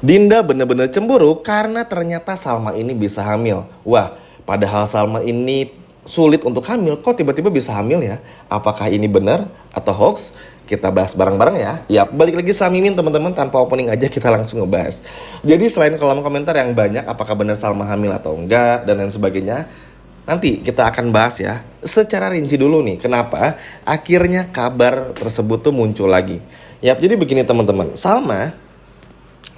Dinda bener-bener cemburu karena ternyata Salma ini bisa hamil. Wah, padahal Salma ini sulit untuk hamil, kok tiba-tiba bisa hamil ya? Apakah ini benar atau hoax? Kita bahas bareng-bareng ya. Ya, balik lagi sama Mimin teman-teman, tanpa opening aja kita langsung ngebahas. Jadi selain kolom komentar yang banyak, apakah benar Salma hamil atau enggak, dan lain sebagainya, nanti kita akan bahas ya. Secara rinci dulu nih, kenapa akhirnya kabar tersebut tuh muncul lagi. Yap, jadi begini teman-teman, Salma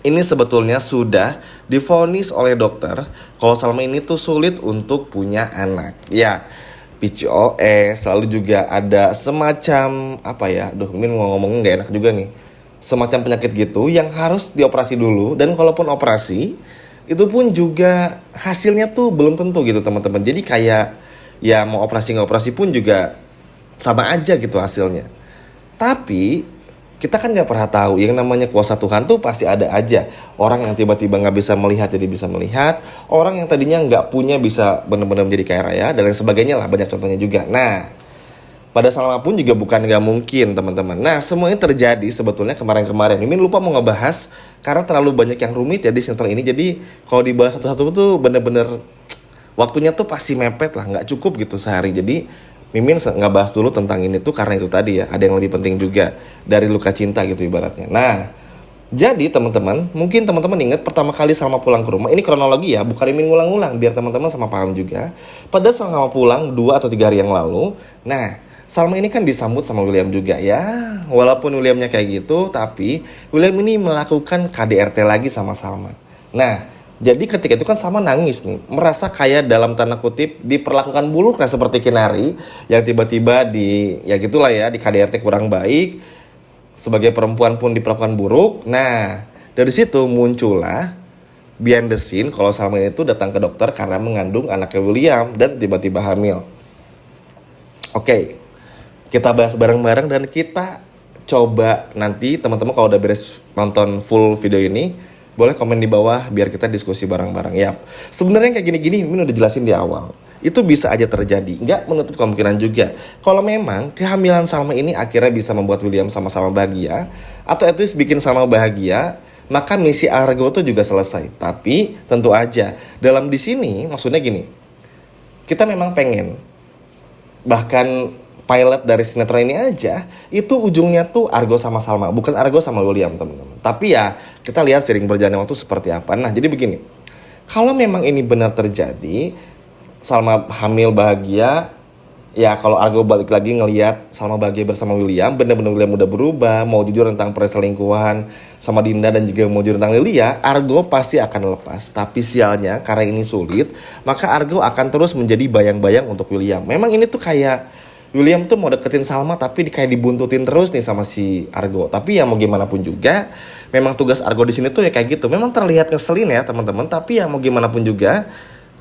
ini sebetulnya sudah divonis oleh dokter kalau Salma ini tuh sulit untuk punya anak. Ya, PCOS, lalu juga ada semacam apa ya? Duh, Mimin mau ngomongin gak enak juga nih. Semacam penyakit gitu yang harus dioperasi dulu, dan kalaupun operasi itu pun juga hasilnya tuh belum tentu gitu teman-teman. Jadi kayak ya mau operasi nggak operasi pun juga sama aja gitu hasilnya. Tapi kita kan nggak pernah tahu, yang namanya kuasa Tuhan tuh pasti ada aja orang yang tiba-tiba nggak bisa melihat jadi bisa melihat, orang yang tadinya nggak punya bisa benar-benar menjadi kaya raya, dan lain sebagainya lah, banyak contohnya juga. Nah, pada Salma pun juga bukan nggak mungkin teman-teman. Nah, semua ini terjadi sebetulnya kemarin-kemarin. Mimin lupa mau ngebahas karena terlalu banyak yang rumit ya di sinetron ini. Jadi kalau dibahas satu-satu tuh bener-bener waktunya tuh pasti mepet lah, nggak cukup gitu sehari. Jadi Mimin nggak bahas dulu tentang ini tuh karena itu tadi ya, ada yang lebih penting juga dari luka cinta gitu ibaratnya. Nah, jadi teman-teman, mungkin teman-teman ingat pertama kali Salma pulang ke rumah, ini kronologi ya, bukan Mimin ngulang-ngulang, biar teman-teman sama paham juga. Pada Salma pulang 2 atau 3 hari yang lalu, nah Salma ini kan disambut sama William juga ya. Walaupun Williamnya kayak gitu, tapi William ini melakukan KDRT lagi sama Salma. Nah, jadi ketika itu kan Salma nangis nih, merasa kayak dalam tanda kutip diperlakukan buruk lah seperti Kinari yang tiba-tiba ya gitulah ya, di KDRT kurang baik, sebagai perempuan pun diperlakukan buruk. Nah, dari situ muncullah behind the scene kalau Salma itu datang ke dokter karena mengandung anaknya William dan tiba-tiba hamil. Oke, kita bahas bareng-bareng dan kita coba nanti teman-teman kalau udah beres nonton full video ini boleh komen di bawah biar kita diskusi bareng-bareng. Yap, sebenarnya kayak gini-gini Min udah jelasin di awal. Itu bisa aja terjadi, nggak menutup kemungkinan juga. Kalau memang kehamilan Salma ini akhirnya bisa membuat William sama-sama bahagia, atau at least bikin Salma bahagia, maka misi Argo tuh juga selesai. Tapi tentu aja dalam di sini maksudnya gini, kita memang pengen, bahkan pilot dari sinetron ini aja itu ujungnya tuh Argo sama Salma, bukan Argo sama William teman-teman. Tapi ya kita lihat sering berjalannya waktu seperti apa. Nah, jadi begini, kalau memang ini benar terjadi, Salma hamil bahagia, ya kalau Argo balik lagi ngelihat Salma bahagia bersama William, benar-benar William udah berubah, mau jujur tentang perselingkuhan sama Dinda dan juga mau jujur tentang Lilia, Argo pasti akan lepas. Tapi sialnya karena ini sulit, maka Argo akan terus menjadi bayang-bayang untuk William. Memang ini tuh kayak William tuh mau deketin Salma tapi kayak dibuntutin terus nih sama si Argo. Tapi ya mau gimana pun juga, memang tugas Argo di sini tuh ya kayak gitu. Memang terlihat ngeselin ya teman-teman, tapi ya mau gimana pun juga,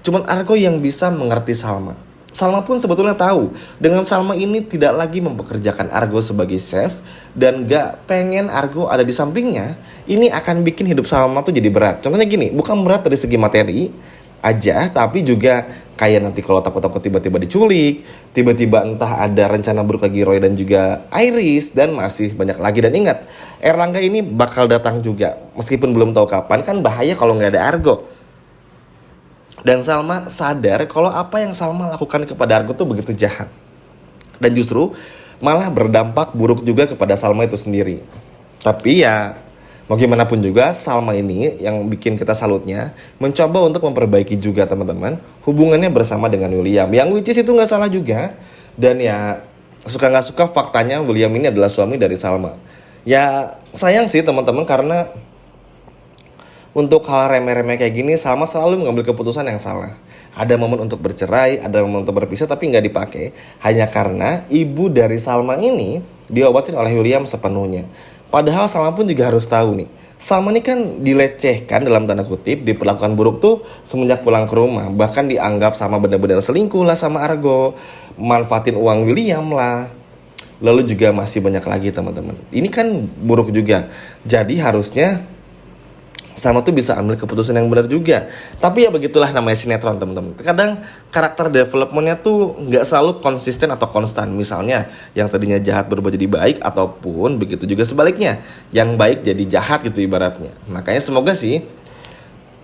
cuman Argo yang bisa mengerti Salma. Salma pun sebetulnya tahu dengan Salma ini tidak lagi mempekerjakan Argo sebagai chef dan gak pengen Argo ada di sampingnya. Ini akan bikin hidup Salma tuh jadi berat. Contohnya gini, bukan berat dari segi materi aja, tapi juga kayak nanti kalau takut-takut tiba-tiba diculik, tiba-tiba entah ada rencana buruk lagi Roy dan juga Iris, dan masih banyak lagi. Dan ingat, Erlangga ini bakal datang juga meskipun belum tahu kapan, kan bahaya kalau nggak ada Argo. Dan Salma sadar kalau apa yang Salma lakukan kepada Argo tuh begitu jahat, dan justru malah berdampak buruk juga kepada Salma itu sendiri. Tapi ya mau gimana pun juga, Salma ini yang bikin kita salutnya mencoba untuk memperbaiki juga teman-teman hubungannya bersama dengan William, yang which is itu nggak salah juga. Dan ya suka nggak suka faktanya William ini adalah suami dari Salma. Ya sayang sih teman-teman, karena untuk hal remeh-remeh kayak gini Salma selalu mengambil keputusan yang salah. Ada momen untuk bercerai, ada momen untuk berpisah, tapi nggak dipakai hanya karena ibu dari Salma ini diobatin oleh William sepenuhnya. Padahal Salma pun juga harus tahu nih, Salma ini kan dilecehkan dalam tanda kutip, diperlakukan buruk tuh semenjak pulang ke rumah. Bahkan dianggap sama benar-benar selingkuh lah sama Argo, manfaatin uang William lah. Lalu juga masih banyak lagi teman-teman. Ini kan buruk juga. Jadi harusnya Salma tuh bisa ambil keputusan yang benar juga. Tapi ya begitulah namanya sinetron teman-teman. Kadang karakter developmentnya tuh nggak selalu konsisten atau konstan. Misalnya yang tadinya jahat berubah jadi baik, ataupun begitu juga sebaliknya, yang baik jadi jahat gitu ibaratnya. Makanya semoga sih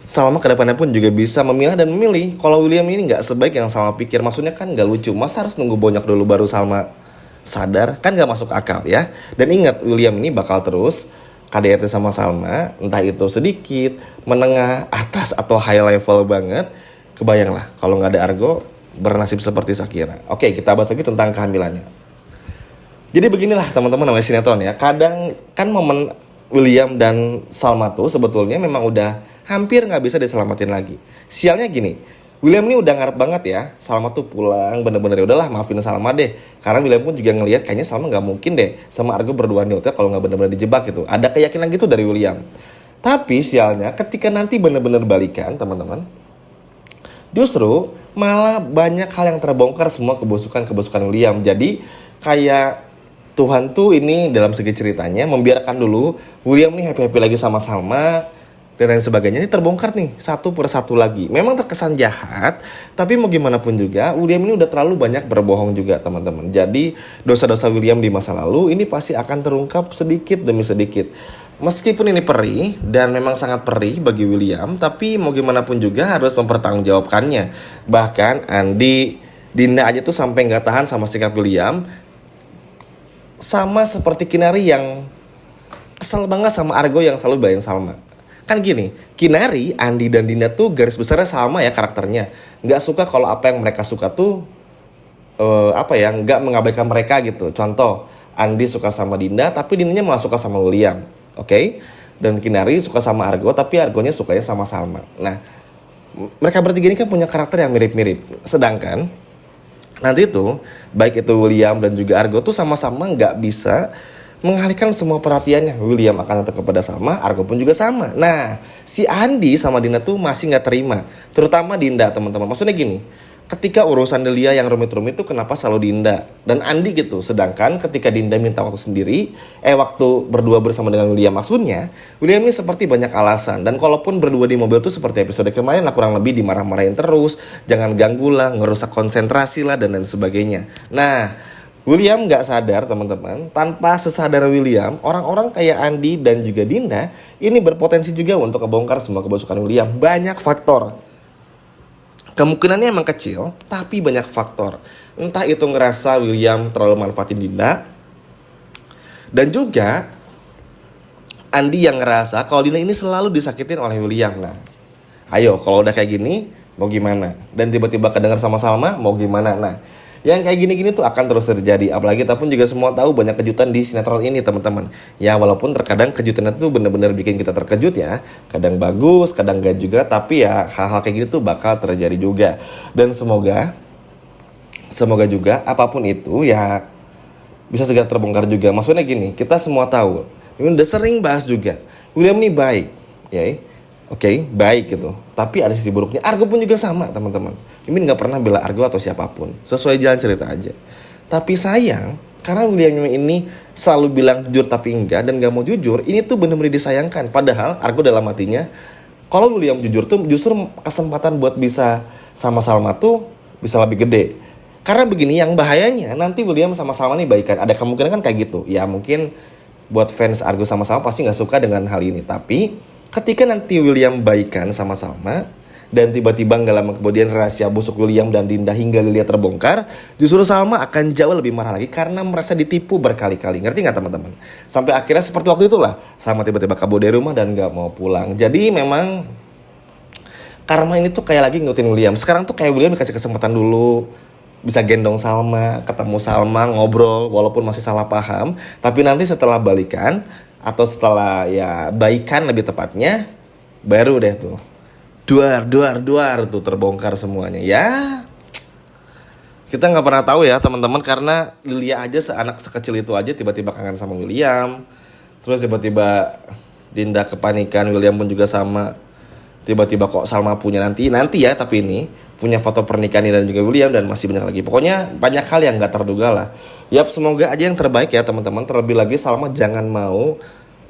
Salma kedepannya pun juga bisa memilah dan memilih. Kalau William ini nggak sebaik yang Salma pikir. Maksudnya kan nggak lucu. Masa harus nunggu bonyok dulu baru Salma sadar? Kan nggak masuk akal ya. Dan ingat, William ini bakal terus KDRT sama Salma, entah itu sedikit, menengah, atas, atau high level banget. Kebayang lah kalau nggak ada Argo, bernasib seperti Shakira. Oke, kita bahas lagi tentang kehamilannya. Jadi beginilah teman-teman namanya sinetron ya. Kadang kan momen William dan Salma tuh sebetulnya memang udah hampir nggak bisa diselamatin lagi. Sialnya gini, William ini udah ngarep banget ya Salma tuh pulang, bener-bener ya udahlah maafin Salma deh. Karena William pun juga ngelihat kayaknya Salma nggak mungkin deh sama Argo berduaan di hotel kalau nggak bener-bener dijebak gitu. Ada keyakinan gitu dari William. Tapi sialnya ketika nanti bener-bener balikan teman-teman, justru malah banyak hal yang terbongkar, semua kebusukan William. Jadi kayak Tuhan tuh ini dalam segi ceritanya membiarkan dulu William nih happy-happy lagi sama Salma dan lain sebagainya. Ini terbongkar nih satu per satu lagi. Memang terkesan jahat, tapi mau gimana pun juga William ini udah terlalu banyak berbohong juga teman-teman. Jadi dosa-dosa William di masa lalu ini pasti akan terungkap sedikit demi sedikit. Meskipun ini perih dan memang sangat perih bagi William, tapi mau gimana pun juga harus mempertanggungjawabkannya. Bahkan Andi, Dinda aja tuh sampai nggak tahan sama sikap William. Sama seperti Kinari yang kesel banget sama Argo yang selalu belain Salma. Kan gini, Kinari, Andi, dan Dinda tuh garis besarnya sama ya karakternya. Nggak suka kalau apa yang mereka suka tuh nggak mengabaikan mereka gitu. Contoh, Andi suka sama Dinda tapi Dindanya malah suka sama William. Oke? Dan Kinari suka sama Argo tapi Argonya sukanya sama Salma. Nah, mereka bertiga ini kan punya karakter yang mirip-mirip. Sedangkan nanti tuh baik itu William dan juga Argo tuh sama-sama nggak bisa mengalihkan semua perhatiannya. William akan tetap kepada Salma, Argo pun juga sama. Nah, si Andi sama Dinda tuh masih nggak terima, terutama Dinda teman-teman. Maksudnya gini, ketika urusan Delia yang rumit-rumit tuh kenapa selalu Dinda dan Andi gitu. Sedangkan ketika Dinda minta waktu sendiri, waktu berdua bersama dengan William, maksudnya William ini seperti banyak alasan. Dan kalaupun berdua di mobil tuh seperti episode kemarin lah, kurang lebih dimarah-marahin terus, jangan ganggu lah, ngerusak konsentrasi lah dan lain sebagainya. Nah, William nggak sadar teman-teman, tanpa sesadar William, orang-orang kayak Andi dan juga Dinda ini berpotensi juga untuk ngebongkar semua kebusukan William. Banyak faktor. Kemungkinannya emang kecil, tapi banyak faktor. Entah itu ngerasa William terlalu manfaatin Dinda, dan juga Andi yang ngerasa kalau Dinda ini selalu disakitin oleh William. Nah, ayo kalau udah kayak gini, mau gimana? Dan tiba-tiba kedengar sama Salma, mau gimana? Nah, yang kayak gini-gini tuh akan terus terjadi. Apalagi kita pun juga semua tahu banyak kejutan di sinetron ini teman-teman. Ya walaupun terkadang kejutannya tuh bener-bener bikin kita terkejut ya. Kadang bagus, kadang enggak juga. Tapi ya hal-hal kayak gitu tuh bakal terjadi juga. Dan semoga juga apapun itu ya bisa segera terbongkar juga. Maksudnya gini, kita semua tahu, ini udah sering bahas juga, William nih baik ya. Oke, baik gitu. Tapi ada sisi buruknya. Argo pun juga sama, teman-teman. Mimin gak pernah bela Argo atau siapapun. Sesuai jalan cerita aja. Tapi sayang, karena William ini selalu bilang jujur tapi enggak dan gak mau jujur, ini tuh benar-benar disayangkan. Padahal Argo dalam hatinya, kalau William jujur tuh justru kesempatan buat bisa sama Salma tuh bisa lebih gede. Karena begini, yang bahayanya nanti William sama Salma nih baikan. Ada kemungkinan kan kayak gitu. Ya mungkin buat fans Argo sama Salma pasti gak suka dengan hal ini. Tapi ketika nanti William baikan sama Salma dan tiba-tiba gak lama kemudian rahasia busuk William dan Dinda hingga Lilia terbongkar, justru Salma akan jauh lebih marah lagi karena merasa ditipu berkali-kali. Ngerti gak teman-teman? Sampai akhirnya seperti waktu itulah, Salma tiba-tiba kabur dari rumah dan gak mau pulang. Jadi memang karma ini tuh kayak lagi ngikutin William. Sekarang tuh kayak William dikasih kesempatan dulu, bisa gendong Salma, ketemu Salma, ngobrol walaupun masih salah paham. Tapi nanti setelah balikan atau setelah ya baikan lebih tepatnya, baru deh tuh duar tuh terbongkar semuanya. Ya kita nggak pernah tahu ya teman-teman, karena Lilia aja seanak sekecil itu aja tiba-tiba kangen sama William. Terus tiba-tiba Dinda kepanikan, William pun juga sama. Tiba-tiba kok Salma punya nanti ya, tapi ini punya foto pernikahan dan juga William dan masih banyak lagi. Pokoknya banyak hal yang nggak terduga lah. Yap, semoga aja yang terbaik ya teman-teman. Terlebih lagi Salma jangan mau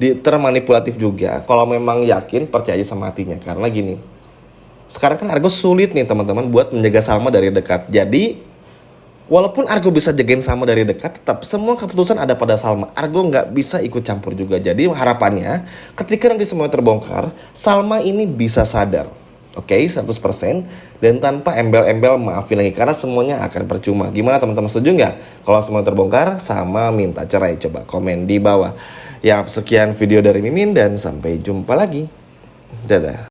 termanipulatif juga. Kalau memang yakin, percaya aja sama hatinya. Karena gini, sekarang kan Argo sulit nih teman-teman buat menjaga Salma dari dekat. Jadi walaupun Argo bisa jagain Salma dari dekat, tetap semua keputusan ada pada Salma. Argo nggak bisa ikut campur juga. Jadi harapannya ketika nanti semuanya terbongkar, Salma ini bisa sadar. Oke, 100%. Dan tanpa embel-embel maafin lagi. Karena semuanya akan percuma. Gimana teman-teman, setuju nggak? Kalau semuanya terbongkar, sama minta cerai. Coba komen di bawah. Ya, sekian video dari Mimin dan sampai jumpa lagi. Dadah.